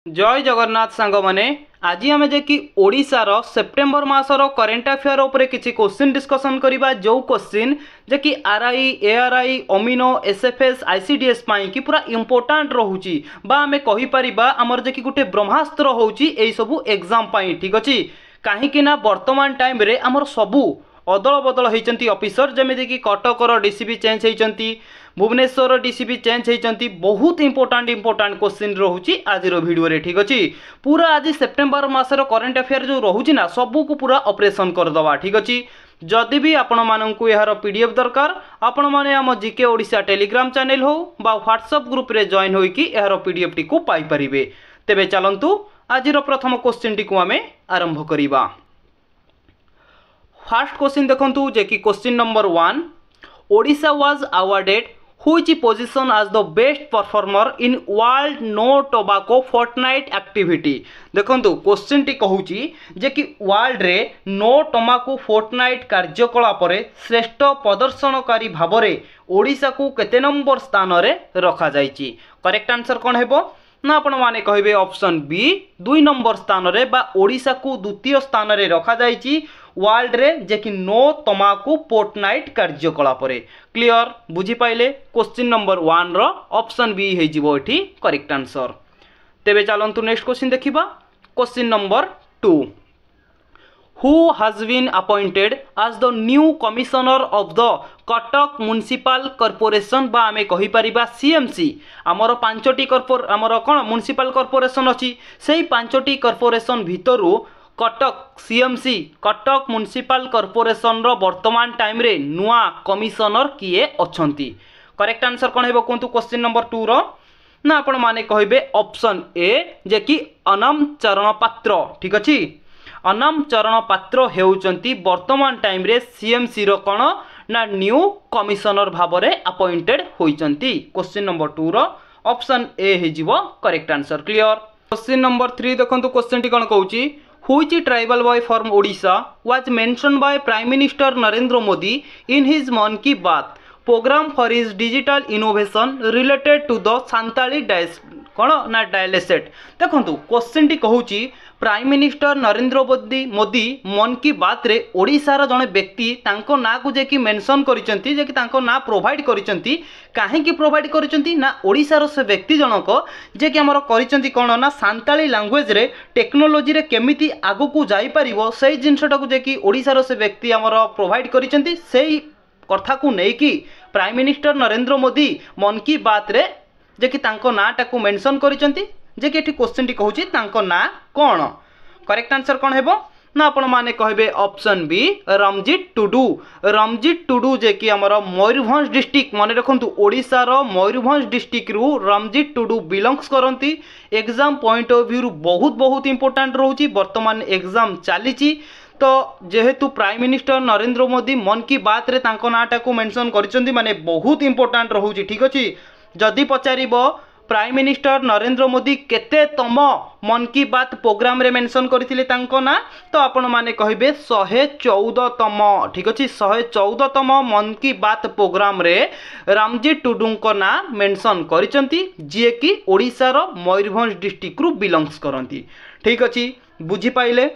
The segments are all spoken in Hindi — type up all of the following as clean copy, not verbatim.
जय जगन्नाथ सांग माने आज आम जे कि ओडिशार सेप्टेम्बर मासर करेन्ट अफेयर उपरे किसी क्वेश्चन डिस्कसन करबा जो क्वेश्चन जे कि RI ARI amino SFS ICDS पाई कि पूरा इंपोर्टेंट रहूची बा आमे कहि परिबा हमर जे कि गुटे ब्रह्मास्त्र होउची एई सबु एग्जाम पाई ठीक अछि काहे कि ना वर्तमान टाइम रे हमर सबु अदल बदल होती ऑफिसर जमी कि कटकर डीसीपी चेंज होती भुवनेश्वर डीसीपी चेंज होती बहुत इंपोर्टाट क्वेश्चन रोचे आज भिडियो रे ठीक अच्छे पूरा आज सेप्टेम्बर मासर करेन्ट अफेयर जो रोचे ना सबू को पूरा ऑपरेशन करदवा ठीक अच्छे जदि भी आपण मानू यार पीडीएफ दरकार आपण मैंने आम जीके ओडिशा टेलीग्राम चैनल हो बा व्हाट्सएप ग्रुप रे जॉइन होइकी यार पीडीएफ टी को पाई परिबे। तेबे चलंतु आज प्रथम क्वेश्चन टी को आमे आरंभ करिबा। फर्स्ट क्वेश्चन देखंतु जे कि question number 1 Odisha was awarded which position as the best performer in world no tobacco fortnight activity। देखंतु क्वेश्चन टी कहूची जे कि वर्ल्ड रे नो टोमाको फोर्टनाइट कार्यकलाप रे श्रेष्ठ प्रदर्शनकारी भाबरे ओडिशा को केते नंबर स्थान रे रखा जायची। करेक्ट आंसर कोन हेबो ना आपण माने कहिबे ऑप्शन बी 2 नंबर स्थान रे बा ओडिशा को द्वितीय स्थान रे रखा जायची वर्ल्ड रे जे कि नो तमाकू फोर्टनाइट कार्यकलाप रे। क्लियर बुझी पाइले क्वेश्चन नंबर 1 रो ऑप्शन बी हे जिवो एठी करेक्ट आंसर। तेबे चलंतु नेक्स्ट क्वेश्चन देखिबा। Question number 2 Who has been appointed as the new commissioner of the Cuttack municipal corporation बा आमे कहि परिबा सीएमसी आमर पांचटी आमर कोन म्युनिसिपल कॉर्पोरेशन अछि सेही पांचटी कॉर्पोरेशन भितरु Cuttack CMC Cuttack municipal corporation रो वर्तमान टाइम रे नुआ कमिशनर किए अछंती। करेक्ट आंसर कोन हेबो कोंतु क्वेश्चन नंबर 2 रो ना आपण माने कहिबे ऑप्शन ए जे कि अनम चरण पात्र ठीक अछि। अनम चरण पात्र हेउचंती वर्तमान टाइम रे सीएमसी रो कोन ना न्यू कमिशनर भाबरे अपॉइंटेड होइचंती। क्वेश्चन नंबर 2 रो ऑप्शन ए हे जिवो correct answer. Clear question number 3 देखंतु क्वेश्चन टी कोन कहूची Which tribal boy from Odisha was mentioned by Prime Minister Narendra Modi in his Mann Ki Baat program for his digital innovation related to the Santali dialect। देखंतु क्वेश्चन टी कहूची प्राइम मिनिस्टर नरेंद्र मोदी मन की बात रे ओडिशार जने व्यक्ति तांको ना को जे कि मेंशन करिसंती जे कि तांको ना प्रोवाइड करिसंती काहे कि प्रोवाइड करिसंती ना ओडिशार से व्यक्ति जनक जे कि हमर करिसंती कोन ना सांताली लैंग्वेज रे टेक्नोलॉजी रे केमिति आगु को जाई परिबो सेही जिंसटा को जे कि ओडिशार से व्यक्ति हमर प्रोवाइड करिसंती सेही कथा को नै कि प्राइम मिनिस्टर नरेंद्र मोदी मन की बात रे जे कि तांको नाटा को मेंशन करिसंती जे कि एठी क्वेश्चन टी कहूची तांको ना कोन। करेक्ट आंसर कोन हेबो ना आपण माने कहबे ऑप्शन बी रमजीत टुडू जे कि हमर मयूरभंज डिस्ट्रिक्ट माने रखंतु ओडिसा रो मयूरभंज डिस्ट्रिक्ट रु रमजीत टुडू बिलोंग्स करंती। एग्जाम पॉइंट ऑफ व्यू बहुत इंपोर्टेंट रहउची वर्तमान एग्जाम चलीची तो जेहेतु प्राइम मिनिस्टर नरेंद्र मोदी मन की बात रे तांको नाटा को मेंशन करिसंती माने बहुत इंपोर्टेंट रहउची ठीक अछि। जदि पचारिबो प्राइम मिनिस्टर नरेंद्र मोदी केते तम मन की बात प्रोग्राम रे मेंशन करथिले तांको ना तो आपण माने कहिबे 114 तम ठीक अछि 114 तम मन की बात प्रोग्राम रे रामजीत टुडू को ना मेंशन करिसंती जे कि ओडिसा रो मयूरभंज डिस्ट्रिक्ट रु बिलोंग्स करंती ठीक अछि। बुझी पाइले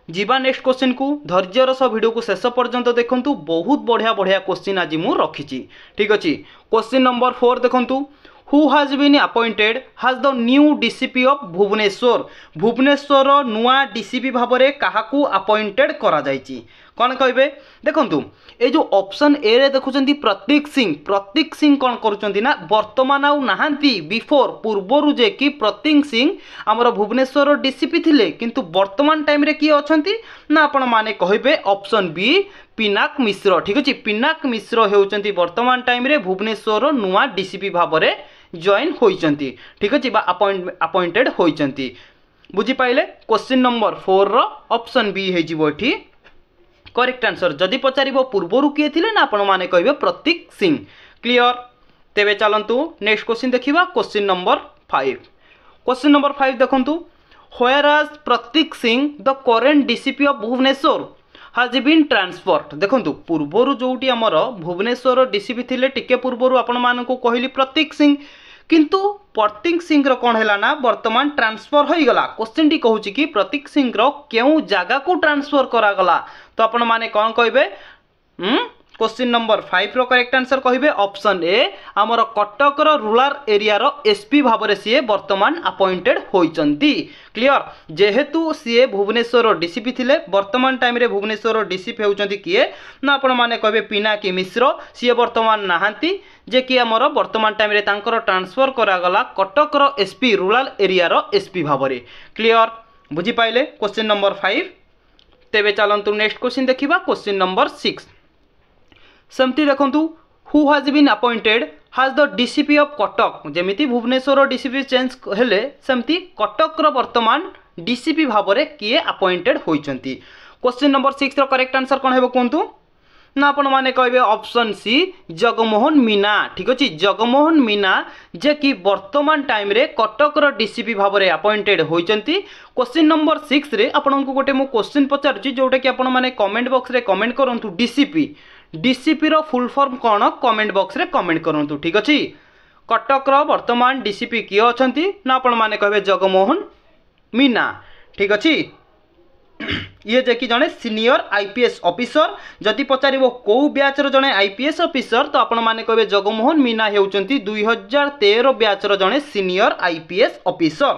जीवा नेक्स्ट क्वेश्चन को धैर्यर सह वीडियो को शेष पर्यंत देखंतु बहुत बढ़िया क्वेश्चन आज मु रखिची ठीक अछि। क्वेश्चन नंबर 4 देखंतु Who has been appointed has the new DCP of Bhubaneswar Bhubaneswar नुआ DCP भाबरे काहाकू अपॉइंटेड करा जायची कोन कहबे देखंतु ए जो ऑप्शन ए रे देखुचंती प्रतीक सिंह कोन करूचंती ना वर्तमान आउ नाहंती बिफोर पूर्वरु जे कि प्रतीक सिंह हमर भुवनेश्वर डीसीपी थिले किंतु वर्तमान टाइम रे की अछंती ना आपण माने कहबे ऑप्शन बी पिनाक मिश्र ठीक अछि। पिनाक मिश्र हेउचंती वर्तमान टाइम रे भुवनेश्वर नुआ डीसीपी भाबरे जॉइन होइचंती ठीक अछि बा अपॉइंटेड होइचंती। बुझी पाइले क्वेश्चन नंबर 4 रो ऑप्शन बी हे जिवो एठी करेक्ट आंसर। जदि पचारिबो पूर्वरु किए थिले ना आपण माने कहबे प्रतीक सिंह। क्लियर तेबे चलंतु नेक्स्ट क्वेश्चन देखिबा। क्वेश्चन नंबर 5 क्वेश्चन नंबर 5 देखंतु where Pratik Singh the current DCP of Bhubaneswar has been transferred। देखंतु पूर्वरु जोटी हमर भुवनेश्वर डीसीपी थिले टिके पूर्वरु आपण मानकु कहली प्रतीक सिंह किंतु प्रतीक सिंह कौन है ना वर्तमान ट्रांसफर हो गला। क्वेश्चन टी कहूँ कि प्रतीक सिंह क्यों जगह को ट्रांसफर करागला तो आपण माने कौन कहे क्वेश्चन नंबर 5 रो करेक्ट आंसर कहिबे ऑप्शन ए हमर कटक रो रूरल एरिया रो एसपी भाबरे सीए वर्तमान अपॉइंटेड होइचंती। क्लियर जेहेतु सीए भुवनेश्वर डीसीपी थिले वर्तमान टाइम रे भुवनेश्वर डीसीपी होउचंती किए ना आपण माने कहबे पिनाकी मिश्र सीए वर्तमान नाहांती जे कि हमर वर्तमान टाइम रे तांकर ट्रांसफर करा गला कटक रो एसपी रूरल एरिया रो एसपी भाबरे। क्लियर बुझी पाइले क्वेश्चन नंबर 5। तेबे चलंतु नेक्स्ट क्वेश्चन देखिबा क्वेश्चन नंबर 6 सेमती देखंतु who has been appointed has the DCP of Cuttack जेमिति भुवनेश्वर डीसीपी चेंज हेले सेमती कटक रो वर्तमान डीसीपी भाबरे किए अपॉइंटेड होइचंती। क्वेश्चन नंबर 6 रो करेक्ट आंसर कोन हेबो कोंतु ना आपण माने कहबे ऑप्शन सी जगमोहन मीना। ठीक अछि जगमोहन मीना जे कि वर्तमान टाइम रे कटक रो डीसीपी भाबरे अपॉइंटेड होइचंती। क्वेश्चन नंबर 6 रे आपण को गोटे मु क्वेश्चन पचारुची जोटा कि आपण माने कमेंट बॉक्स रे कमेंट करंतु डीसीपी रो फुल फॉर्म कौन कमेंट बॉक्स रे कमेंट करंतु। ठीक अछि कटक रो वर्तमान डीसीपी किए अछंती ना आपण माने कहबे जगमोहन मीना। ठीक अछि ये जे कि जने सीनियर आईपीएस ऑफिसर जदि पचारिबो को बैच रो जने आईपीएस ऑफिसर तो आपण माने कहबे जगमोहन मीना हेउचंती 2013 बैच रो जने सीनियर आईपीएस ऑफिसर।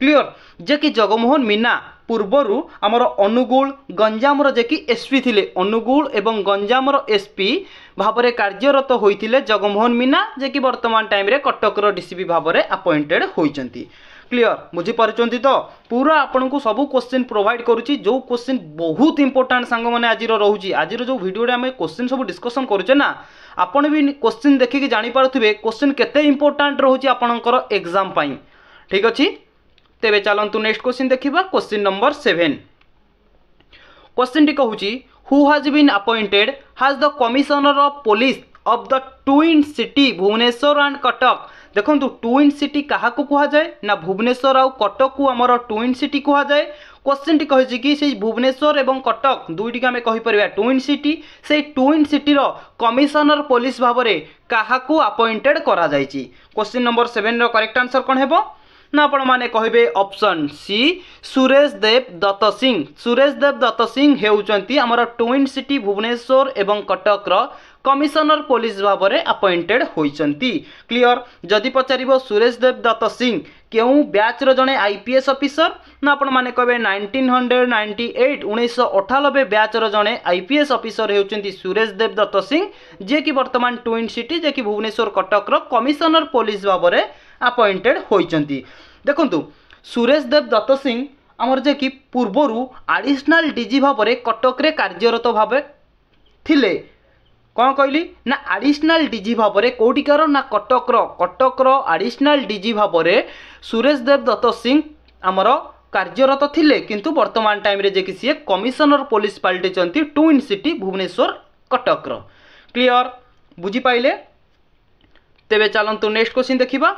क्लियर जे कि जगमोहन मीना पूर्वरु आमर अनुगुल गंजाम जे कि एसपी थिले अनुगुल एवं गंजाम एसपी भाबरे कार्यरत होइतिले जगमोहन मीना जे कि वर्तमान टाइम रे कटक रो डीसीपी भाबरे अपॉइंटेड होइचंती। क्लियर बुझी पारुचंती तो पूरा आपन को सब क्वेश्चन प्रोवाइड करूची जो क्वेश्चन बहुत इंपोर्टेंट सांग माने आज रहूची। आज जो वीडियो रे हम क्वेश्चन सब डिस्कशन करूचे ना आपन भी क्वेश्चन देखि कि जानि पारुथिबे क्वेश्चन केते इंपोर्टेंट रहूची आपनकर एग्जाम पई। ठीक अछि तेबे चलंतु नेक्स्ट क्वेश्चन देखिबा क्वेश्चन नंबर 7। क्वेश्चन टी कहूची who has been appointed has the commissioner of police of the twin city Bhubaneswar and Cuttack. देखंतु ट्विन सिटी काहा को कहा जाए ना भुवनेश्वर और कटक को हमर ट्विन सिटी कहा जाए। क्वेश्चन टी कहछि कि से भुवनेश्वर एवं कटक दुईटी के हमें कहि परबा ट्विन सिटी से ट्विन सिटी रो कमिश्नर पुलिस भाबरे काहा को अपॉइंटेड करा जायछि। क्वेश्चन नंबर 7 रो करेक्ट आंसर कोन हेबो ना आपण माने कहबे ऑप्शन सी सुरेश देव दत्त सिंह। सुरेश देव दत्त सिंह हेउचंती हमर ट्विन सिटी भुवनेश्वर एवं कटक रो कमिश्नर पुलिस भाबरे अपॉइंटेड होइचंती। क्लियर जदि पचारिबो सुरेश देव दत्त सिंह केउ बैच रो जने आईपीएस ऑफिसर ना आपण माने कहबे 1998 बैच रो जने आईपीएस ऑफिसर हेउचंती सुरेश देव दत्त सिंह जे कि वर्तमान ट्विन सिटी जे कि भुवनेश्वर कटक रो कमिश्नर पुलिस भाबरे अपॉइंटेड होइचंती। देखंतु सुरेश देव दत्त सिंह हमर जे कि पूर्वरु एडिशनल डीजी भाबरे कटक रे कार्यरत भाबे थिले कौन कहली ना एडिशनल डीजी भाबरे कोटिकार ना कटक रो एडिशनल डीजी भाबरे सुरेश देव दत्त सिंह हमर कार्यरत थिले किंतु वर्तमान टाइम रे जे कि सी कमिश्नर पुलिस पलटिचंती ट्विन सिटी भुवनेश्वर कटक रो। क्लियर बुझी पाइले तेबे चलंतु नेक्स्ट क्वेश्चन देखिबा।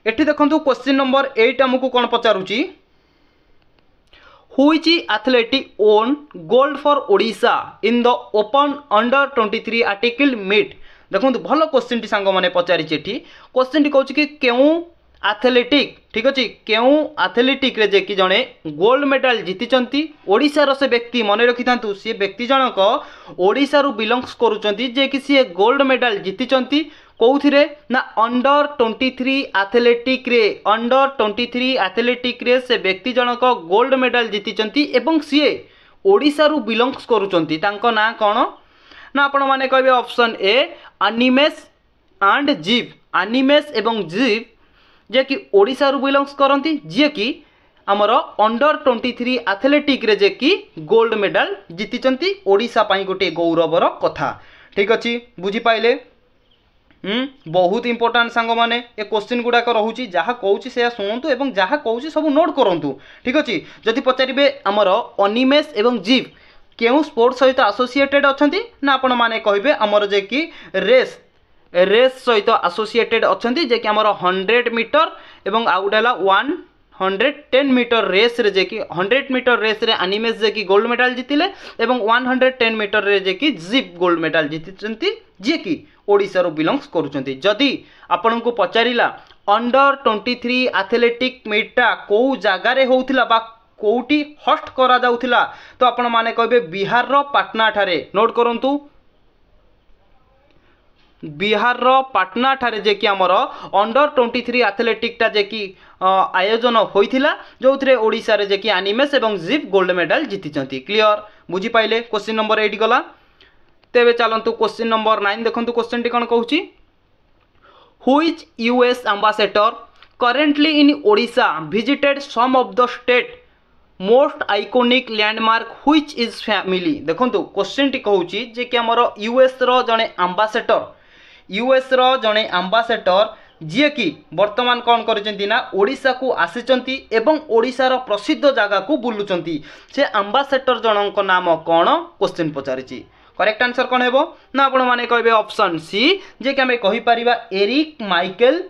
एठी देखंतु क्वेश्चन नंबर 8 हमकु कोन पचारुची Which athlete won gold for Odisha in the Open Under 23 article meet। देखो भल क्वेश्चन टी सांग माने पचारि एठी क्वेश्चन टी कहूँ कि केउ एथलेटिक ठीक अच्छे केउ एथलेटिक रे जे कि जड़े गोल्ड मेडल जीति ओडिशार से व्यक्ति मन रखि था सी व्यक्ति जनक ओडिशा बिलंग्स करुँच जे कि सी गोल्ड मेडल जीति कौथिरे ना अंडर 23 एथलेटिक रे अंडर 23 एथलेटिक रे से व्यक्ति जनक गोल्ड मेडल जीति एवं सी ओडिशा बिलंग्स करुँच तांको ना कौन ना आपण माने कहबे ऑप्शन ए अनिमेश एंड जीव अनिमेश एवं जीव जे कि ओडिशा बिलंग्स करती जे कि आमर अंडर 23 एथलेटिक रे जे कि गोल्ड मेडल जीति ओडिशा पाई गोटे गौरवर कथा। ठीक अच्छे बुझी पाइले बहुत इंपोर्टेंट सांग माने ए क्वेश्चन गुड़ाक रोचे जहाँ कहूँ से शुणु एवं जहाँ कहूँ सब नोट करूँ। ठीक अच्छे जदि पचारे आमर अनिमेश एवं जीव केउ स्पोर्ट्स सहित एसोसिएटेड अच्छा ना आपण माने कहबे आमर जे कि रेस सहित एसोसिएटेड अच्छा जे कि आमर 100 मीटर एवं आउ गोटे 110 मीटर रेस रे जे कि 100 मीटर रेस रे अनिमेश जे कि गोल्ड मेडल जीतिले एवं 110 मीटर रे जे कि जीव गोल्ड मेडल जीति जे कि ओडिशा बिलंग्स करुँच। जदि आपण को पचारा अंडर 23 एथलेटिक मीटा कौ जगार होउथिला बा कोउटी होस्ट करा जाउथिला तो आपण माने कहबे बिहार रो पाटना ठारे। नोट करंतु बिहार रो पाटना ठारे जे कि हमर अंडर 23 एथलेटिक टा जे कि आयोजन होइथिला जोथरे ओडिसा रे जे कि एनिमेस एवं जिप गोल्ड मेडल जीतिचंती। क्लियर बुझी पाइले। क्वेश्चन नंबर 8 गला। तेबे चलंतु क्वेश्चन नंबर 9 देखंतु। क्वेश्चन टी कोन कहूची which US ambassador currently in Odisha visited some of the state most iconic landmark which is family. देखंतु क्वेश्चन टी कहूची जे कि हमर यूएस रो जने एम्बेसडर यूएस रो जने एम्बेसडर जी कि वर्तमान कौन करचंती ना ओडिशा को आसीचंती एवं ओडिशा प्रसिद्ध जगह को बुलुचंती से एम्बेसडर जनक नाम कौन क्वेश्चन पचारिछि। करेक्ट आंसर कौन हेबो ना आपण माने कहबे ऑप्शन सी जे कि हमें कहि परिबा एरिक माइकल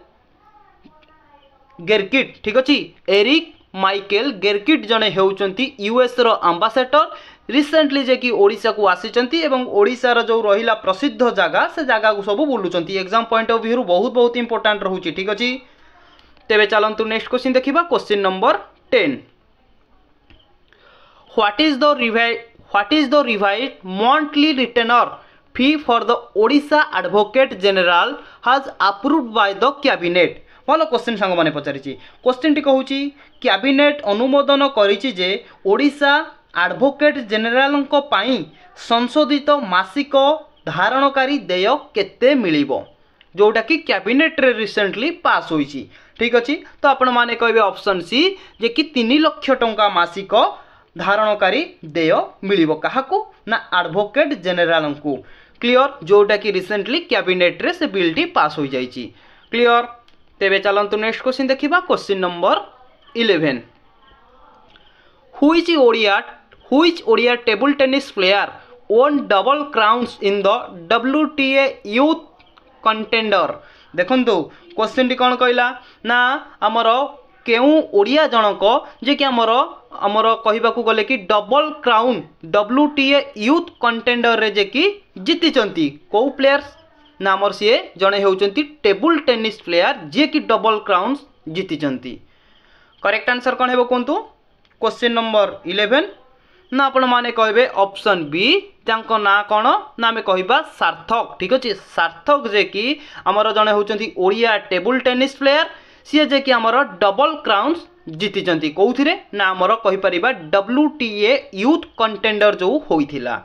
गेरकिट। ठीक अछि एरिक माइकल गेरकिट जने हेउचंती यूएस रो एम्बेसडर रिसेंटली जे कि ओडिशा को आसीचंती एवं ओडिशा रो जो रहिला प्रसिद्ध जगह से जगह को सब बुलुचंती। एग्जाम पॉइंट ऑफ व्यू बहुत बहुत इंपोर्टेंट रहउची। ठीक अछि तेबे चलंतु नेक्स्ट क्वेश्चन देखिबा। Question number 10 what is the revised monthly retainer fee for the Odisha advocate general has approved by the cabinet. भलो क्वेश्चन सांग माने पचारिछि। क्वेश्चन टी कहूची कैबिनेट अनुमोदन करिछि जे ओडिशा एडवोकेट जनरल को पाई संशोधित मासिक धारणकारी देय केते मिलिबो जोटा कि कैबिनेट रे रिसेंटली पास होईची। ठीक अछि तो आपण माने कहबे ऑप्शन सी जे कि 3 लाख टंका मासिक धारणकारी देय मिलिबो काहाकू ना एडवोकेट जनरल को। क्लियर जोटा कि रिसेंटली कैबिनेट रे से बिल टी पास हो जाईची। क्लियर तेबे चलंतु नेक्स्ट क्वेश्चन देखिबा। Question number 11 Which Odia table tennis player won double crowns in the WTA youth contender। देखंतु क्वेश्चन टी कोन कहला ना हमर केउ ओडिया जनक जे कि हमर कहिबा को गले कि double crown WTA youth contender रे जे कि जीतिचंती को प्लेयर्स ना हमर से जने हेउचंती टेबल टेनिस प्लेयर जे कि डबल क्राउन्स जीतिचंती। करेक्ट आंसर कोन हेबो कोंतु। क्वेश्चन नंबर 11 ना आपण माने कहबे ऑप्शन बी तांको ना कोन ना हमें कहबा सार्थक। ठीक अछि सार्थक जे कि हमर जने होचंती ओडिया टेबल टेनिस प्लेयर सी जे कि हमर डबल क्राउन्स जीतिचंती कोउथिरे ना हमर कहि परिबा WTA यूथ कंटेंडर जो होइथिला।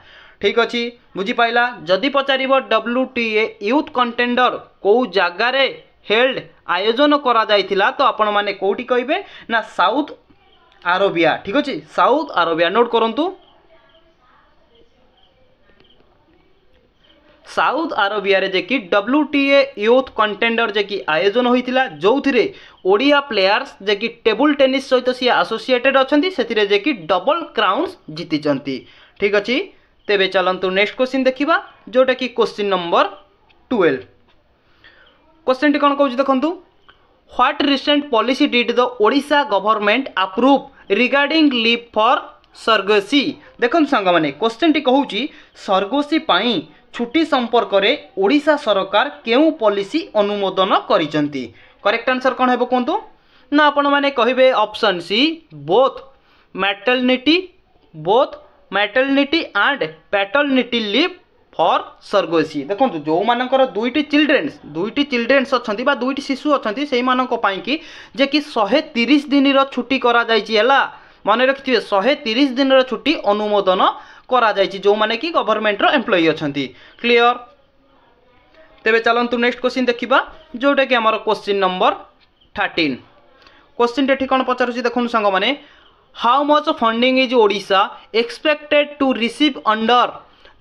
ठीक अछि बुझी पाइला। जदि पचारिबो WTA यूथ कंटेंडर को जगह रे हेल्ड आयोजन करा जाइथिला तो आपण माने कोउटी कहबे ना साउथ आरबिया। ठीक अछि साउथ आरबिया। नोट करंतु साउथ आरबिया रे जे कि WTA यूथ कंटेंडर जे कि आयोजन होइतिला जोथिरे ओडिया प्लेयर्स जे कि टेबल टेनिस सहित सी एसोसिएटेड अछंती सेतिरे जे कि डबल क्राउन्स जीतिचंती। ठीक अछि तेबे चलंतु नेक्स्ट क्वेश्चन देखिबा जोटा कि क्वेश्चन नंबर 12। क्वेश्चन टी कोन कहूची देखंतु what recent policy did the Odisha government approve regarding leave for surrogacy. देखन संग माने क्वेश्चन टी कहूची सर्गसी पाई छुट्टी संपर्क रे ओडिशा सरकार केउ पॉलिसी अनुमोदन करिसंती। करेक्ट आंसर कोन हेबो कोंतु ना आपण माने कहिबे option C both maternity and paternity leave for surrogacy. देखो जो मानकर दुईटी चिल्ड्रेन्स अच्छा बा दुईटी शिशु अच्छा से कि जे कि 130 दिन छुट्टी करा जाइए मन रखिए 130 दिन छुट्टी अनुमोदन करा जाइए जो माने कि गवर्नमेंट एम्प्लॉई अच्छा। क्लियर तेबे चलंतु नेक्स्ट क्वेश्चन देखिबा जोटा कि हमर क्वेश्चन नंबर 13। क्वेश्चन टे कौन पचारुछि देखुन संग माने how much funding is Odisha expected to receive under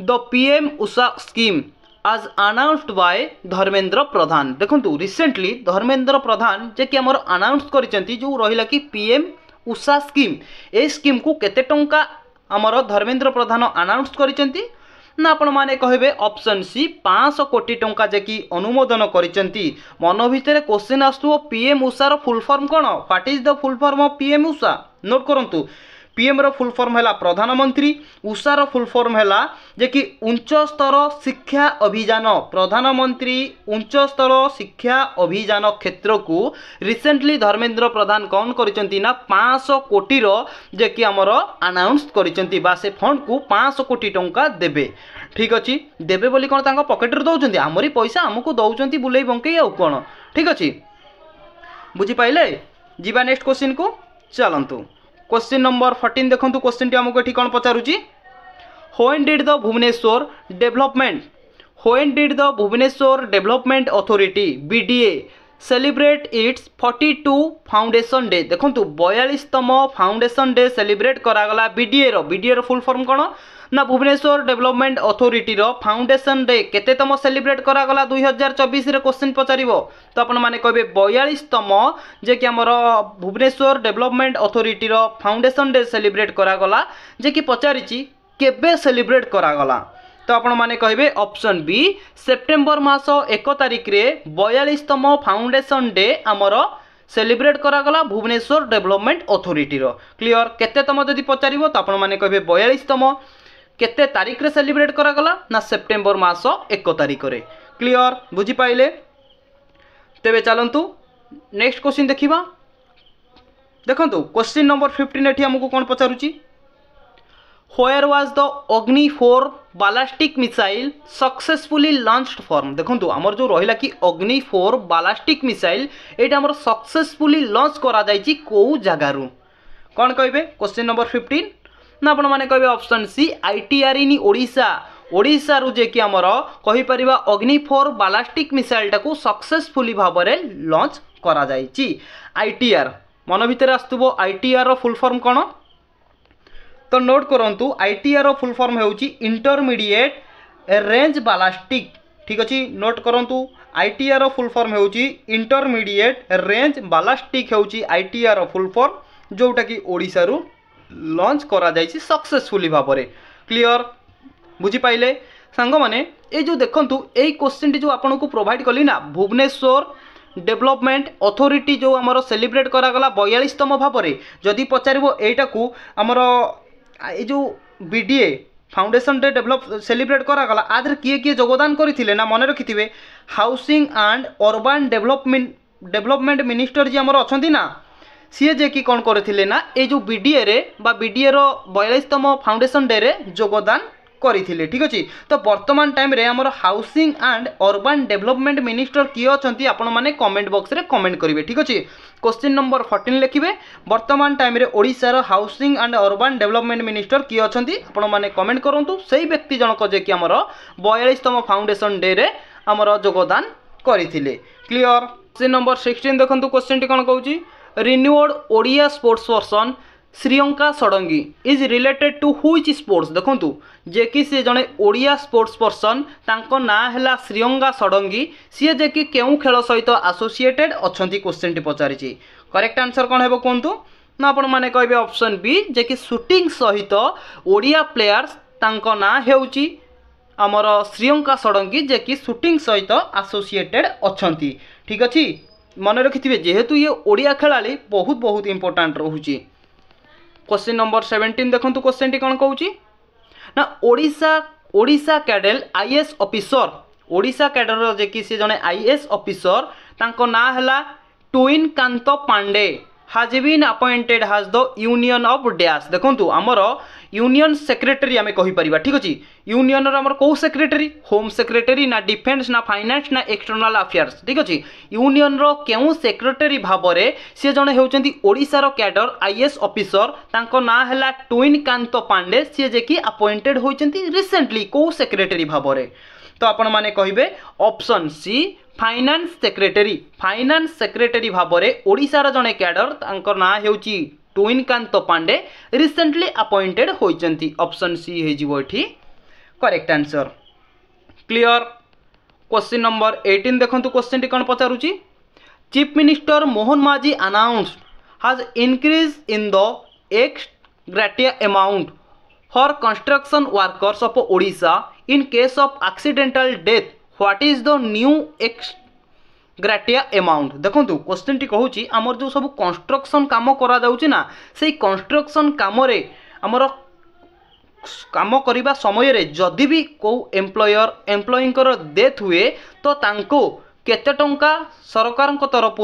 the PM USHA scheme आज अनाउंस्ड बाय धर्मेंद्र प्रधान। देखंतु रिसेंटली धर्मेंद्र प्रधान जे कि हमर अनाउंस करिसेंती जो रहिला कि PM उषा स्कीम ए स्कीम को केते टंका हमर धर्मेंद्र प्रधान अनाउंस करिसेंती ना आपण माने कहबे ऑप्शन सी 500 कोटी टंका जे कि अनुमोदन करिसेंती। मन भितरे क्वेश्चन आस्तु PM उषा रो फुल फॉर्म कोन what is the full form of PM USHA. Note करंतु पीएम रो फुल फॉर्म है प्रधानमंत्री, उषा रो फुल फॉर्म है जे कि उच्च स्तर शिक्षा अभियान। प्रधानमंत्री उच्च स्तर शिक्षा अभियान क्षेत्र को रिसेंटली धर्मेंद्र प्रधान कौन करिसेंती ना 500 कोटी रो जे कि हमर अनाउंस करिसेंती बा से फंड को 500 कोटी टंका देबे। ठीक अच्छी देबे बोली कौन तांको पॉकेट रे दउचंती, हमरी पैसा हमको दउचंती बुलेई बंकेई आ कोन। ठीक अच्छी बुझी पाइले। जीवा नेक्स्ट क्वेश्चन को चलंतु। क्वेश्चन नंबर 14 देखंतु। क्वेश्चन टी हमको एठी कोन पचारुची, when did the Bhubaneswar development authority BDA celebrate its 42 foundation day. देखंतु 42तम फाउंडेशन डे सेलिब्रेट करागला बीडीए रो फुल फॉर्म कोन ना भुवनेश्वर डेवलपमेंट अथॉरिटी रो फाउंडेशन डे केतेतम सेलिब्रेट करागला 2024 रे क्वेश्चन पचारिबो। तो आपण माने कहबे 42तम जे कि हमर भुवनेश्वर डेवलपमेंट अथॉरिटी रो फाउंडेशन डे सेलिब्रेट करागला जे कि पचारिची केबे सेलिब्रेट करागला। तो आपण माने कहबे ऑप्शन बी सेप्टेम्बर मास 1 तारिख रे 42तम फाउंडेशन डे हमर सेलिब्रेट करागला भुवनेश्वर डेवलपमेंट अथॉरिटी रो। क्लियर। केतेतम जदि पचारिबो तो आपण माने कहबे 42तम केते तारिख रे सेलिब्रेट करागला ना सेप्टेम्बर मास 1 तारिख रे। क्लियर बुझी पाइले। तेबे चलंतु नेक्स्ट क्वेश्चन देखिबा। देखंतु क्वेश्चन नंबर 15 एठी हमको कोन पचारुची, व्हेयर वाज द अग्नि 4 ballistic missile successfully launched from. देखंतु हमर जो रहिला कि अग्नि 4 बालास्टिक मिसाइल एटा हमर सक्सेसफुली लॉन्च करा जायची को जगारु कोन कहबे। क्वेश्चन नंबर 15 ना आपण माने कहबे option C ITR in Odisha. Odisha रु जे कि हमर कहि परिबा अग्नि 4 बालास्टिक मिसाइल टाको सक्सेसफुली भाबरे लॉन्च करा जायची। आईटीआर मन भितर आस्तुबो आईटीआर रो फुल फॉर्म कोन, तो नोट करंतु आईटीआर रो फुल फॉर्म हेउची इंटरमीडिएट रेंज बालास्टिक। ठीक अछि नोट करंतु आईटीआर रो फुल फॉर्म हेउची इंटरमीडिएट रेंज बालास्टिक हेउची आईटीआर रो फुल फॉर्म जोटा कि ओडिशा रु लॉन्च करा जायछि सक्सेसफुली भाबरे। क्लियर बुझी पाइले सांग माने। ए जो देखंतु ए क्वेश्चन टी जो आपन को प्रोवाइड कली ना भुवनेश्वर डेवलपमेंट अथॉरिटी जो हमर सेलिब्रेट करा गला 42तम भाबरे जदि पचारिबो एटा को हमर ए जो BDA foundation day develop celebrate करा गला आदर किए किए योगदान करथिले ना मन रखिथिबे housing and urban development minister जी हमर अछंती ना सी जे कि कौन करथिले ना ए जो बीडीए रे बा बीडीए रो 42तम फाउंडेशन डे रे योगदान करथिले। ठीक अछि। तो वर्तमान टाइम रे हमर housing and urban development minister किए अछंती आपण माने कमेंट बॉक्स रे कमेंट करिवे। ठीक अछि। क्वेश्चन नंबर 14 लिखिबे वर्तमान टाइम रे ओडिसा रो housing and urban development minister किए अछंती आपण माने कमेंट करंतु। सेही व्यक्ति जनक जे कि हमर 42तम फाउंडेशन डे रे हमर योगदान करथिले। क्लियर। क्वेश्चन नंबर 16 देखंतु क्वेश्चन टी कोन कहूची, renowned Odia sports person Shreyanka Sadangi is related to which sports. देखंतु जे कि से जने ओडिया स्पोर्ट्स पर्सन तांको ना हैला श्रीयंका षडंगी सी जे कि केउ खेल सहित एसोसिएटेड अछंती क्वेश्चन टी पचारिची। करेक्ट आंसर कोन हेबो कोंतु ना आपण माने कहबे ऑप्शन बी जे कि शूटिंग सहित ओडिया प्लेयर्स तांको ना हेउची हमर श्रीयंका षडंगी जे कि शूटिंग सहित एसोसिएटेड अछंती। ठीक अछि मन रखिथिबे जेहेतु ये ओडिया खेलाली बहुत बहुत इंपोर्टेंट रहूची। क्वेश्चन नंबर 17 देखंतु क्वेश्चन टी कोन कहूची ना Odisha cadre IAS officer Odisha cadre जे कि से जने आईएएस ऑफिसर तांको ना हला Tuhin Kanta Pandey has been appointed as the union of dash. देखंतु हमर यूनियन सेक्रेटरी आमे कहि परिबा। ठीक अछि। यूनियन रो हमर को सेक्रेटरी होम सेक्रेटरी ना डिफेंस ना फाइनेंस ना एक्सटर्नल अफेयर्स। ठीक अछि। यूनियन रो केउ सेक्रेटरी भाबरे से जने हेउचंती ओडिसा रो कैडर आईएएस ऑफिसर तांको ना हला टुइन कांत पांडे से जे कि अपॉइंटेड होइचंती रिसेंटली को सेक्रेटरी भाबरे। तो आपण माने कहिबे ऑप्शन सी फाइनेंस सेक्रेटरी भाबरे ओडिसा रो जने कैडर तांकर ना हेउची टुइन कांत पांडे रिसेंटली अपॉइंटेड होइचंती। ऑप्शन सी हे जिवो एठी correct answer. Clear. Question number 18 देखंतु क्वेश्चन टी कोन पचारुची, चीफ मिनिस्टर मोहन माझी announced has increase in the ex gratia amount for construction workers of Odisha in case of accidental death. What is the new ग्राटिया amount. देखो क्वेश्चन टी कहूँ आमर जो सब कंस्ट्रक्शन काम करा जाउची ना से कंस्ट्रक्शन काम रे आमर काम करने समय रे जदि भी को एम्प्लॉयर डेथ हुए तो तांको केते टंका सरकार तरफ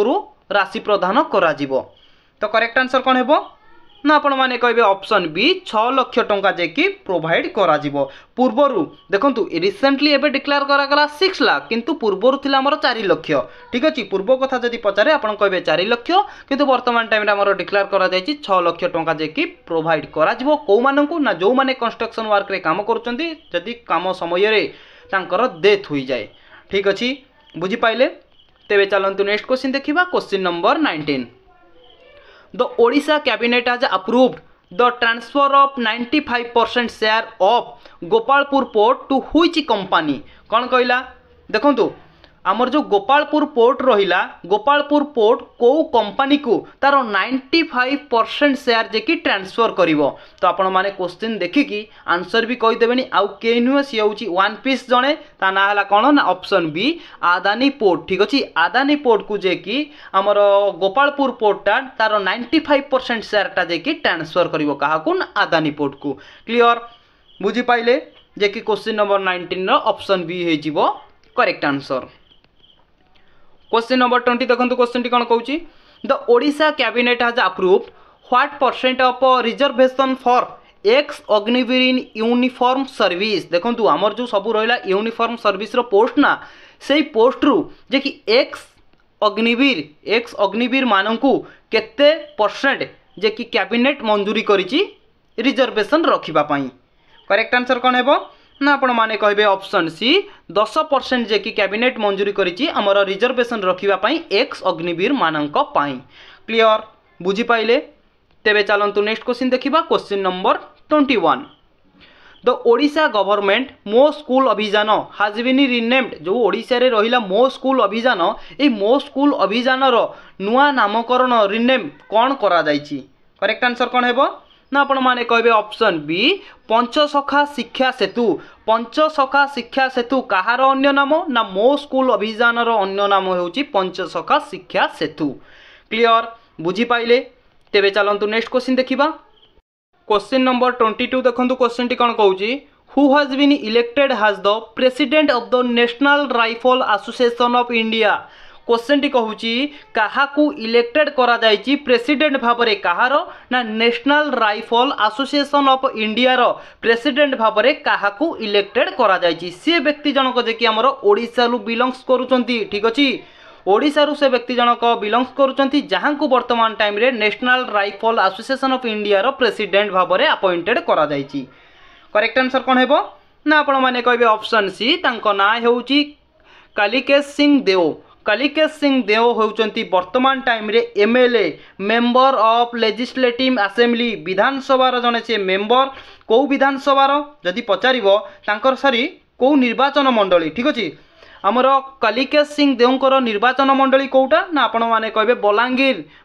राशि प्रदान करा जिवो। तो करेक्ट आंसर कौन है ना आपण माने कहबे ऑप्शन बी 6 लाख टंका जे कि प्रोवाइड करा जिवो। पूर्वरु देखंतु रिसेंटली एबे डिक्लेयर करा गला 6 लाख किंतु पूर्वरु थिला हमर 4 लाख। ठीक अछि पूर्व कथा जदि पचारे आपण कहबे 4 लाख किंतु वर्तमान टाइम रे हमर डिक्लेयर करा जायछि 6 लाख टंका जे कि प्रोवाइड करा जिवो। को माननकु ना जो माने कंस्ट्रक्शन वर्क रे काम करूचंती जदि काम समय रे तांकर डेथ होई जाय। ठीक अछि बुझी पाइले। तेबे चलंतु नेक्स्ट क्वेश्चन देखिबा। Question number 19 The Odisha cabinet has approved the transfer of 95% share of Gopalpur port to which company? कौन कहला देखंतु आमर जो गोपालपुर पोर्ट रहिला गोपालपुर पोर्ट को कंपनी को तार 95% शेयर जे कि ट्रांसफर करिवो। तो आपण माने क्वेश्चन देखिकी आंसर भी कहि देबेनी आउ के नुह सी होची वन पीस जणे ता ना हला कोन ना ऑप्शन बी आदानी पोर्ट। ठीक अछि आदानी पोर्ट को जे कि आमर गोपालपुर पोर्ट तार 95% शेयर ता जे कि ट्रांसफर करिवो कहा कोन आदानी पोर्ट को। क्लियर बुझी पाइले जे कि क्वेश्चन नंबर 19 रो ऑप्शन बी हे जिवो करेक्ट आंसर। क्वेश्चन नंबर 20 देखो क्वेश्चन टी कौन कहूँ the Odisha cabinet has approved what percent of reservation for x Agniveer in uniform service. देखो आमर जो सब रहा यूनिफॉर्म सर्विस रो पोस्ट ना से पोस्ट रु जे कि एक्स अग्निवीर मानकू केते परसेंट जे कि कैबिनेट मंजूरी करिछि रिजर्वेशन रखिबा पई। करेक्ट आंसर कौन है ना आपण माने कहबे ऑप्शन सी 10% जे कि कैबिनेट मंजूरी करिछि हमर रिजर्वेशन रखिबा पई एक्स अग्निवीर मानक पई। क्लियर बुझी पाइले। तेबे चलंतु नेक्स्ट क्वेश्चन देखिबा। Question number 21 the Odisha government मो स्कूल अभियान हाज बीन रिनेम्ड। जो ओडिशा रे रहिला मो स्कूल अभियान ए मो स्कूल अभियान रो नुआ नामकरण रिनेम कोन करा जायछि। करेक्ट आंसर कोन हेबो ना आपण माने कहबे ऑप्शन बी पंचसखा शिक्षा सेतु। पंचसखा शिक्षा सेतु कहार अन्य नाम ना मो स्कूल अभियान रो अन्य नाम होउची पंचसखा शिक्षा सेतु। क्लियर बुझी पाइले। तेबे चलंतु नेक्स्ट क्वेश्चन देखिबा। क्वेश्चन नंबर 22 देखंतु क्वेश्चन टी कोन कहूची who has been elected has the president of the national rifle association of India. Question टी कहूची काहाकू इलेक्टेड करा जायची प्रेसिडेंट भाबरे कहारो ना national rifle association of India रो प्रेसिडेंट भाबरे काहाकू इलेक्टेड करा जायची। से व्यक्ति जनक जे कि हमरो ओडिसा रु बिलोंग्स करूचंती। ठीक अछि ओडिसा रु से व्यक्ति जनक बिलोंग्स करूचंती जहां को वर्तमान टाइम रे national rifle association of India रो प्रेसिडेंट भाबरे अपॉइंटेड करा जायची। करेक्ट आंसर कोन हेबो ना आपण माने कहबे ऑप्शन सी तांको ना हेउची कालिकेश सिंह देव। कालिकेश सिंह देव होउचंती वर्तमान टाइम रे MLA member of legislative assembly Vidhan Sabha जने से मेंबर को विधानसभा जदि पचारिबो तांकर सरी को निर्वाचन मंडली। ठीक अछि आमर कालिकेश सिंह देवकर निर्वाचन मंडली कोटा ना आपण माने कहबे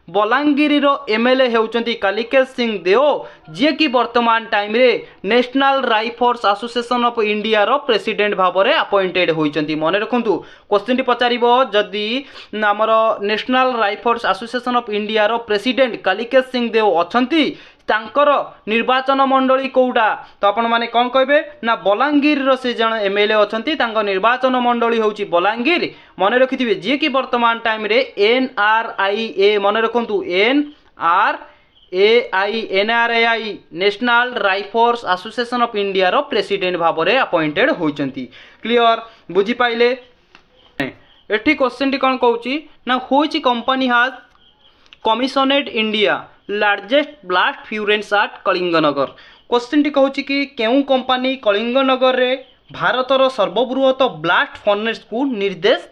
बलांगीर रो एमएलए हेउचंती कालिकेश सिंह देव जे कि वर्तमान टाइम रे national rifles association of India रो प्रेसिडेंट भाबरे अपॉइंटेड होइचंती। मने रखंतु क्वेश्चन टी पचारिबो जदि आमर national rifles association of India रो प्रेसिडेंट कालिकेश सिंह देव अछंती तांकर निर्वाचन मंडली कोउटा तो आपण माने कोन कहबे ना बलांगीर रो से जण एमएलए अछंती तांकर निर्वाचन मंडली होउची बलांगीर। मने रखिथिबे जे कि वर्तमान टाइम रे एनआरआईए मने रखंतु NRI national rifles association of India रो प्रेसिडेंट भाबरे अपॉइंटेड होइचंती। क्लियर बुझी पाइले। एठी क्वेश्चन टी कोन कहूची ना which company has commissioned India largest blast furnace at Kalinganagar. Question टी कहूची कि केउ कंपनी कलिंगनगर रे भारतर सर्वबृहत ब्लास्ट फर्नेस को निर्देश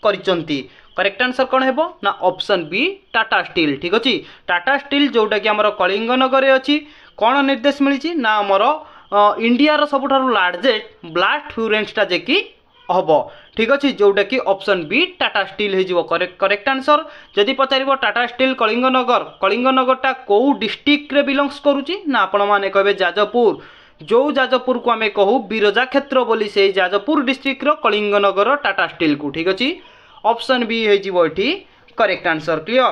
करिसंती। करेक्ट आंसर कौन हेबो ना ऑप्शन बी टाटा स्टील। ठीक अछि टाटा स्टील जोटा कि हमर कलिंगनगर रे अछि कोन निर्देश मिलिछि ना हमर इंडिया रो सबुठारु लार्जेस्ट ब्लास्ट फ्यूरेंस ता जे कि हबो। ठीक अछि जोटा कि ऑप्शन बी टाटा स्टील हे जिवो करेक्ट आंसर। जदि पचारिबो टाटा स्टील कलिंगनगर टा को डिस्ट्रिक्ट रे बिलोंग्स करूची ना आपण माने कहबे जाजपुर। जो जाजपुर को आमे कहू बिरजा क्षेत्र बोली से जाजपुर डिस्ट्रिक्ट रो कलिंगनगर टाटा स्टील को। ठीक अछि ऑप्शन बी हो करेक्ट आंसर। क्लियर।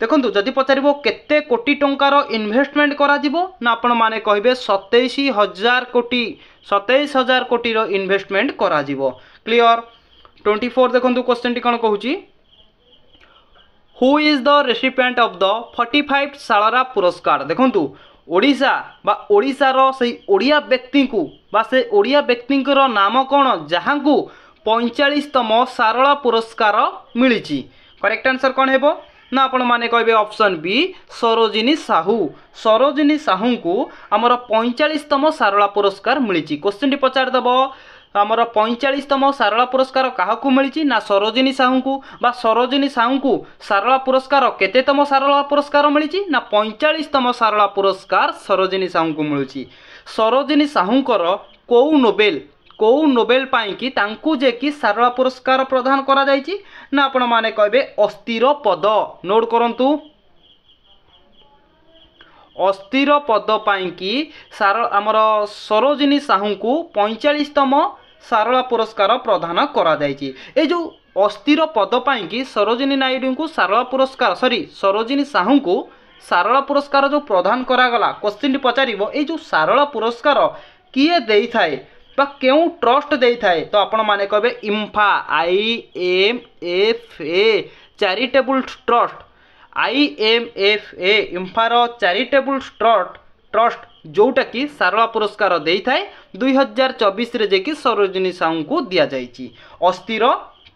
देखो जदि पचार केते कोटी टंकार इन्वेस्टमेंट करा ना आपण माने कहे 27,000 कोटी 27,000 कोटी इन्वेस्टमेंट करा। क्लियर। 24 देखो क्वेश्चन टी कौन कहूँ who is the recipient of the 45 सालारा पुरस्कार। देखो ओडिशा बा ओडिशार से ओडिया व्यक्ति को बा से ओडिया व्यक्ति नाम कौन जहाँ को 45तम सारला पुरस्कार मिली। करेक्ट आंसर कौन है ना आपण माने कहे ऑप्शन बी सरोजिनी साहू। सरोजिनी साहू को आमर 45तम सारला पुरस्कार मिली। क्वेश्चन टी पचार दब आमर 45तम सारला पुरस्कार क्या मिली ना सरोजिनी साहू को बा सरोजिनी साहू को सारला पुरस्कार केतेतम सारला पुरस्कार मिली ना 45तम सारला पुरस्कार सरोजिनी साहू को मिली। सरोजिनी साहूकर कौ नोबेल पाई कि तांकु जे कि सारला पुरस्कार प्रदान करा जायछि ना आपण माने कहबे अस्थिर पद। नोट करंतु अस्थिर पद पाई कि आमर सरोजिनी साहू को 45तम सारला पुरस्कार प्रदान करा जायछि। ए जो अस्थिर पद पाई कि सरोजिनी नायडू को सारला पुरस्कार सरोजिनी साहू को सारला पुरस्कार जो प्रदान करागला क्वेश्चन पचारिबो ए जो सारला पुरस्कार किए देई थाए बा केउ ट्रस्ट देई थाए तो आपण माने कहबे IMFA IMFA charitable trust IMFA इम्फार चैरिटेबल ट्रस्ट जोटा कि सारला पुरस्कार देई थाए 2024 रे जे कि सरोजिनी साहू को दिया जायछि अस्थिर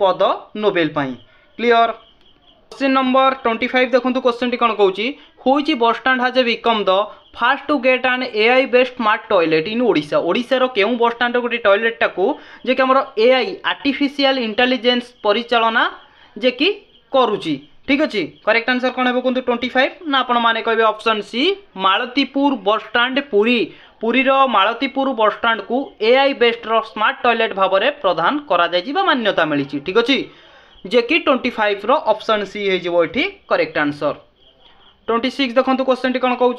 पद नोबेल पाई। क्लियर। क्वेश्चन नंबर 25 देखो क्वेश्चन टी कौन कहूँ हुई bus stand has become the first to get an AI based smart toilet in Odisha. ओडिशार केउ बस स्टैंड गोटे टॉयलेट टाको जे कि हमर AI आर्टिफिशियल इंटेलिजेंस परिचालना जे कि करूची। ठीक अच्छे। करेक्ट आंसर कौन है कहूँ 25 ना आपण माने कहबे ऑप्शन सी Maltipur bus stand Puri. पुरीर Maltipur bus stand को AI बेस्ड स्मार्ट टॉयलेट भाव में प्रदान करा जायछि बा मान्यता मिली। ठीक अच्छे जे कि 25 रो ऑप्शन सी हो करेक्ट आंसर। 26 देखो क्वेश्चन टी कौन कहूँ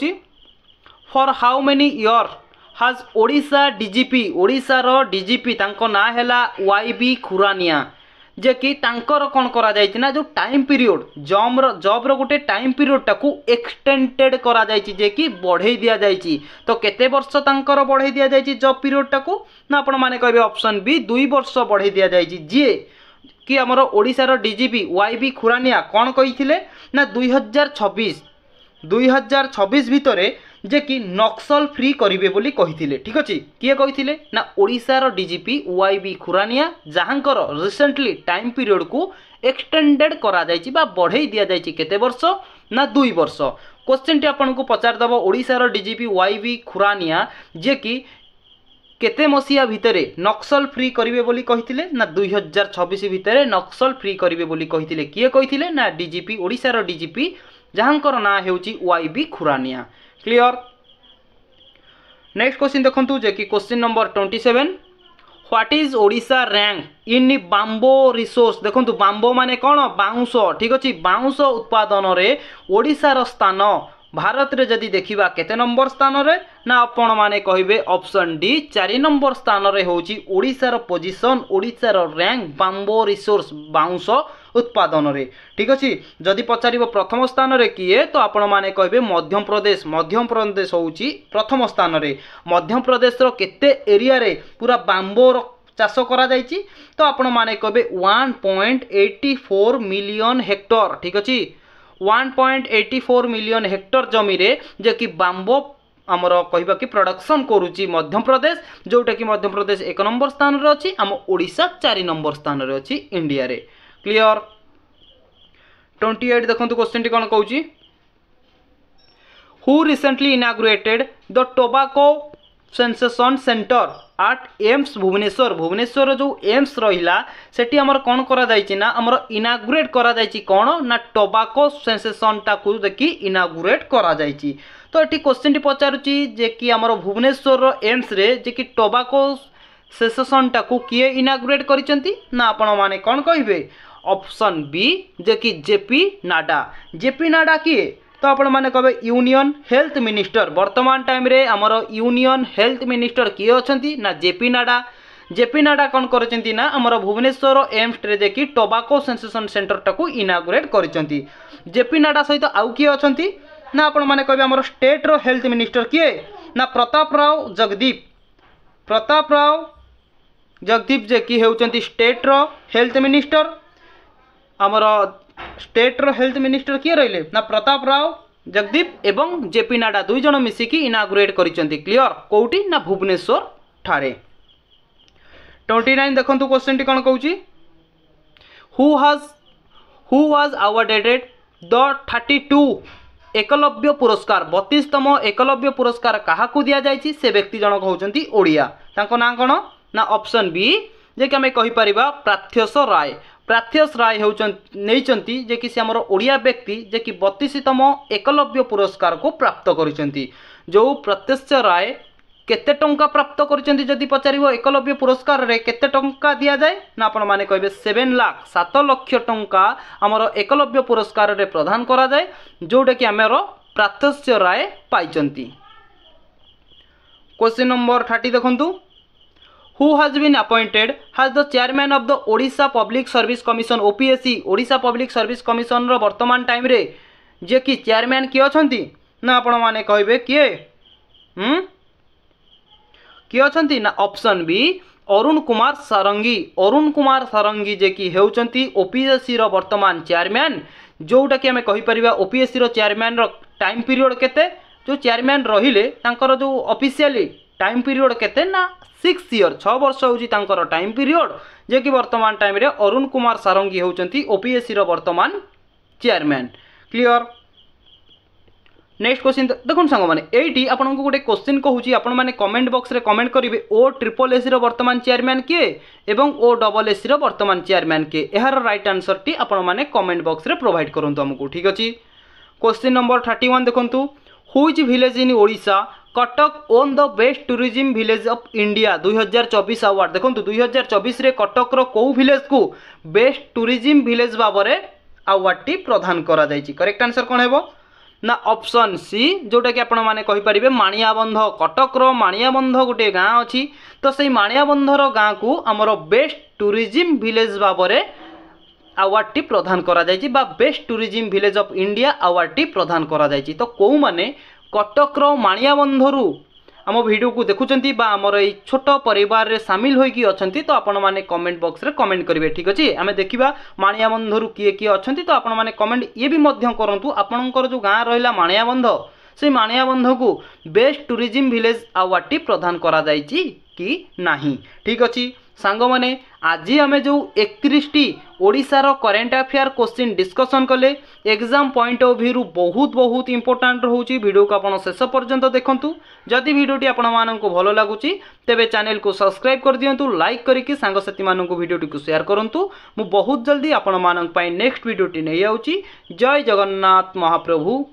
फॉर हाउ मेनी ईयर हाज ओडिशा DGP ओडिशार DGP तांको ना हैला YB खुरानिया जे कि तांकर कौन करा जायछि ना जो टाइम पीरियड जॉब रो गोटे टाइम पीरियड टाकू एक्सटेंडेड करा जायछि जे कि बढ़ाई दिया जायछि। तो केते वर्ष तांकर बढ़ाई दिया जायछि जॉब पीरियड टाकू ना आपण माने कहबे ऑप्शन बी 2 वर्ष बढ़ाई दिया जायछि। जे कि हमर ओडिशार DGP YB खुरानिया कौन कहिथिले ना 2026 भितरे जे कि नक्सल फ्री करिवे बोली कहिथिले। ठीक अछि किए कहिथिले ना ओडिशार DGP YB खुरानिया जहाँकर रिसेंटली टाइम पीरियड को एक्सटेंडेड करा जायछि बा बढ़ाई दिया जायछि केते वर्ष ना 2 वर्ष। क्वेश्चन टी आपन को पचार दबो ओडिशार DGP YB खुरानिया जे कि केते मसिया भितरे नक्सल फ्री करिवे बोली कहिथिले ना 2026 भितरे नक्सल फ्री करिवे बोली कहिथिले। किए कहिथिले ना DGP ओडिशार DGP जहाँकर ना हेउची YB Khurania. Clear. Next question देखंतु जे कि question number 27 what is Odisha rank in bamboo resource. देखंतु बांबो माने कौन बाउंस। ठीक अच्छे बाउंस उत्पादन रे ओडिशार स्थान भारत रे जदि देखिबा केते नंबर स्थान रे ना आपण माने कहिबे ऑप्शन डी 4 नंबर स्थान रे होची ओडिशार पोजीशन ओडिशार रैंक बांबो रिसोर्स बाउंस उत्पादन रे। ठीक अच्छे जदि पचारिबो प्रथम स्थान रे किए तो आपण माने कहिबे मध्य प्रदेश होची प्रथम स्थान रे। मध्य प्रदेश रो केते एरिया रे पूरा बांबो चाष करा जायछि तो आपण माने कहिबे 1.84 मिलियन हेक्टर। ठीक अच्छे 1.84 मिलियन हेक्टर जमी रे जे कि बांबो आमर कहबा कि प्रोडक्शन करूची मध्य प्रदेश जोटा कि मध्य प्रदेश 1 नंबर स्थान रे अछि आम ओडिशा 4 नंबर स्थान रे अछि इंडिया रे। क्लियर। 28 देखंतु क्वेश्चन टी कोन कहूची who recently inaugurated the tobacco cessation centre at AIIMS Bhubaneswar. Bhubaneswar जो एम्स रहिला सेठी हमर कोन करा जायछि ना हमर इनागुरेट करा जायछि कोन ना टोबाको सेंसेशन टाकू देखि इनागुरेट करा जायछि। तो एठी क्वेश्चन टी पचारुछि जे कि हमर भुवनेश्वर एम्स रे जे कि टोबाको सेंसेशन टाकू किए इनागुरेट करिसंती ना आपण माने कोन कहिबे ऑप्शन बी जे कि जेपी नाडा। जेपी नाडा किए तो आपण माने कहबे यूनियन हेल्थ मिनिस्टर। वर्तमान टाइम रे हमर यूनियन हेल्थ मिनिस्टर किए अछंती ना जेपी नाडा। जेपी नाडा कौन करछंती ना हमर भुवनेश्वर एम्स रे जे कि टोबाको सेंसेशन सेंटर टाकू इनागुरेट करछंती। जेपी नाडा सहित आउ किए अछंती ना आपण माने कहबे हमर स्टेट रो हेल्थ मिनिस्टर किए ना प्रताप राव जगदीप जे कि हेउचंती स्टेट रो हेल्थ मिनिस्टर। हमर स्टेट रो हेल्थ मिनिस्टर किए रहिले ना प्रताप राव जगदीप एवं जेपी नाडा दुई जन मिसिकी इनागुरेट करिसेंती। क्लियर कोउटी ना भुवनेश्वर ठारे। 29 देखंतु क्वेश्चन टी कोन कहूची who was awarded the 32 Ekalavya Puraskar 32तम एकलव्य पुरस्कार काहाकू दिया जायछि से व्यक्ति जनक होउचंती ओडिया तांको नाम कोन ना ऑप्शन बी जे कि हमें कहि परिबा प्राथ्यस राय होउचंती जे कि से हमर ओडिया व्यक्ति जे कि 32तम एकलव्य पुरस्कार को प्राप्त करिसेंती। जो प्रत्यक्ष राय केते टंका प्राप्त करिसेंती जदि पचारिबो एकलव्य पुरस्कार रे केते टंका दिया जाय ना आपण माने कहबे 7 लाख टंका हमर एकलव्य पुरस्कार रे प्रदान करा जाय जोटा कि हमर प्रात्यक्ष राय पाइचंती। क्वेश्चन नंबर 30 देखंतु who has been appointed as the chairman of the Odisha Public Service Commission OPSC Odisha public service commission रो वर्तमान टाइम रे जे कि चेयरमैन किए अछंती ना आपण माने कहबे किए अछंती ना ऑप्शन बी अरुण कुमार सारंगी जे कि हेउचंती ओपीएससी रो वर्तमान चेयरमैन जोटा कि हमें कहि परिबा ओपीएससी रो चेयरमैन रो टाइम पीरियड केते जो चेयरमैन रहिले तांकर जो ऑफिशियली टाइम पीरियड केते ना 6 ईयर 6 वर्ष होउची तांकर टाइम पीरियड जे कि वर्तमान टाइम रे अरुण कुमार सारंगी होउचंती ओपीएससी रो वर्तमान चेयरमैन। क्लियर नेक्स्ट क्वेश्चन देखो सांग मैंने ये आपको गोटे क्वेश्चन कहूँ आपण मैंने कमेंट बॉक्स रे कमेंट करेंगे OSSC रो वर्तमान चेयरमैन किए एवं OSSC रो वर्तमान चेयरमैन किए यार राइट आंसर टी आपण मैंने कमेंट बॉक्स रे प्रोवाइड करंतु हमको। ठीक अच्छे क्वेश्चन नंबर 31 देखंतु which village in Odisha Cuttack won the best tourism village of India 2024 award. देखंतु 2024 रे कटक रो को विलेज को बेस्ट टूरिज्म विलेज बाबरे अवार्ड टी प्रदान करा जायछि। करेक्ट आंसर कोन हेबो ना ऑप्शन सी जोटा कि आपण माने कहि परिबे माणियाबंध। कटक रो माणियाबंध गोटे गाँ अछि तो सेही माणियाबंध रो गाँ को हमरो बेस्ट टूरिज्म विलेज बाबरे अवार्ड टी प्रदान करा जायछि बा best tourism village of India award टी प्रदान करा जायछि। तो को माने कटक रो माणियाबंधरू आम वीडियो को देखुचंती बा हमर ए छोट परिवार रे शामिल होइकी अछंती तो आपण माने कमेंट बॉक्स रे कमेंट करिवे। ठीक अछि आमे देखिबा माणियाबंधरू किए किए अछंती तो आपण माने कमेंट ये भी मध्य करंतु आपणकर जो गाँ रहिला माणियाबंध से माणियाबंध को बेस्ट टूरिज्म विलेज अवार्ड टी प्रदान करा जायछि कि नाही। ठीक अछि सांग माने आज आम जो 31टी ओडिशा रो करेंट अफेयर क्वेश्चन डिस्कशन कले एग्जाम पॉइंट ऑफ व्यू बहुत इंपोर्टेंट रोचे। वीडियो को आपण शेष पर्यंत देखंतु। जदि वीडियोटी आपण माननकु भलो लागुची तेबे चैनल को सब्सक्राइब कर दियंतु लाइक करिकि सांग साथी माननकु वीडियोटी को शेयर करंतु। मु बहुत जल्दी आपण मानन पई नेक्स्ट वीडियोटी नै आउची। जय जगन्नाथ महाप्रभु।